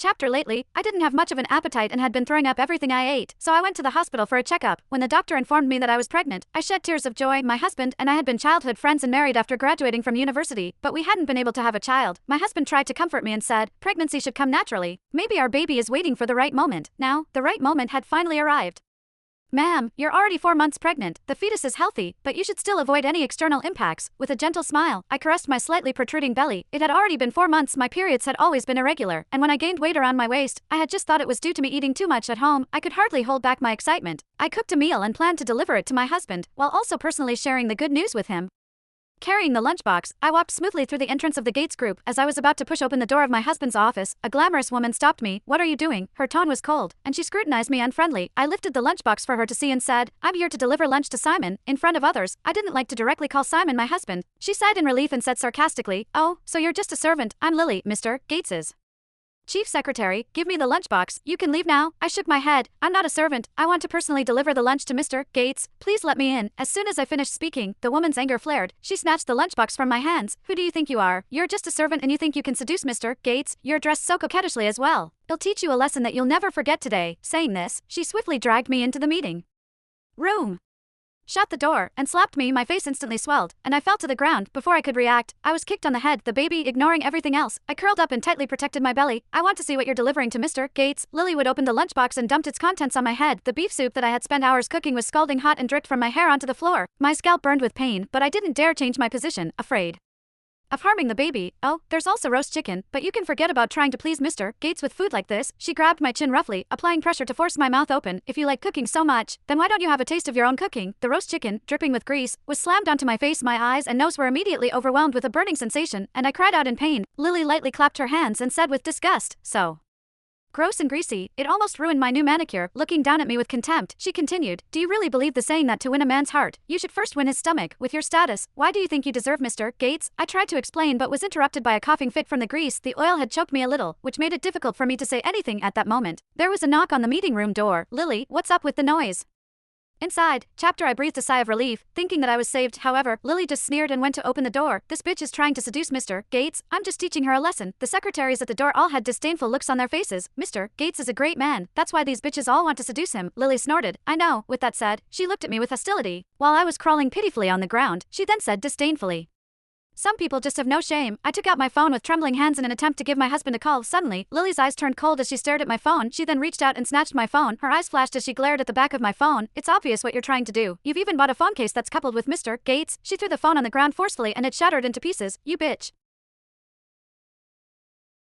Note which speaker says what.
Speaker 1: Chapter lately, I didn't have much of an appetite and had been throwing up everything I ate, so I went to the hospital for a checkup. When the doctor informed me that I was pregnant, I shed tears of joy. My husband and I had been childhood friends and married after graduating from university, but we hadn't been able to have a child. My husband tried to comfort me and said, pregnancy should come naturally. Maybe our baby is waiting for the right moment. Now, the right moment had finally arrived. Ma'am, you're already 4 months pregnant. The fetus is healthy, but you should still avoid any external impacts. With a gentle smile, I caressed my slightly protruding belly. It had already been 4 months. My periods had always been irregular, and when I gained weight around my waist, I had just thought it was due to me eating too much at home. I could hardly hold back my excitement. I cooked a meal and planned to deliver it to my husband, while also personally sharing the good news with him. Carrying the lunchbox, I walked smoothly through the entrance of the Gates group. As I was about to push open the door of my husband's office, a glamorous woman stopped me. What are you doing? Her tone was cold, and she scrutinized me unfriendly. I lifted the lunchbox for her to see and said, I'm here to deliver lunch to Simon. In front of others, I didn't like to directly call Simon my husband. She sighed in relief and said sarcastically, oh, so you're just a servant. I'm Lily, Mr. Gates's Chief Secretary. Give me the lunchbox. You can leave now. I shook my head. I'm not a servant. I want to personally deliver the lunch to Mr. Gates. Please let me in. As soon as I finished speaking, the woman's anger flared. She snatched the lunchbox from my hands. Who do you think you are? You're just a servant and you think you can seduce Mr. Gates? You're dressed so coquettishly as well. He'll teach you a lesson that you'll never forget today. Saying this, she swiftly dragged me into the meeting room, shut the door, and slapped me. My face instantly swelled, and I fell to the ground. Before I could react, I was kicked on the head, the baby ignoring everything else. I curled up and tightly protected my belly. I want to see what you're delivering to Mr. Gates. Lily would open the lunchbox and dumped its contents on my head. The beef soup that I had spent hours cooking was scalding hot and dripped from my hair onto the floor. My scalp burned with pain, but I didn't dare change my position, afraid of harming the baby. Oh, there's also roast chicken, but you can forget about trying to please Mr. Gates with food like this. She grabbed my chin roughly, applying pressure to force my mouth open. If you like cooking so much, then why don't you have a taste of your own cooking? The roast chicken, dripping with grease, was slammed onto my face. My eyes and nose were immediately overwhelmed with a burning sensation, and I cried out in pain. Lily lightly clapped her hands and said with disgust, so gross and greasy, it almost ruined my new manicure. Looking down at me with contempt, she continued, do you really believe the saying that to win a man's heart, you should first win his stomach? With your status, why do you think you deserve Mr. Gates? I tried to explain but was interrupted by a coughing fit from the grease. The oil had choked me a little, which made it difficult for me to say anything at that moment. There was a knock on the meeting room door. Lily, what's up with the noise? Inside, chapter. I breathed a sigh of relief, thinking that I was saved. However, Lily just sneered and went to open the door. This bitch is trying to seduce Mr. Gates. I'm just teaching her a lesson. The secretaries at the door all had disdainful looks on their faces. Mr. Gates is a great man. That's why these bitches all want to seduce him. Lily snorted. I know. With that said, she looked at me with hostility. While I was crawling pitifully on the ground, she then said disdainfully, some people just have no shame. I took out my phone with trembling hands in an attempt to give my husband a call. Suddenly, Lily's eyes turned cold as she stared at my phone. She then reached out and snatched my phone. Her eyes flashed as she glared at the back of my phone. It's obvious what you're trying to do. You've even bought a phone case that's coupled with Mr. Gates. She threw the phone on the ground forcefully and it shattered into pieces. You bitch.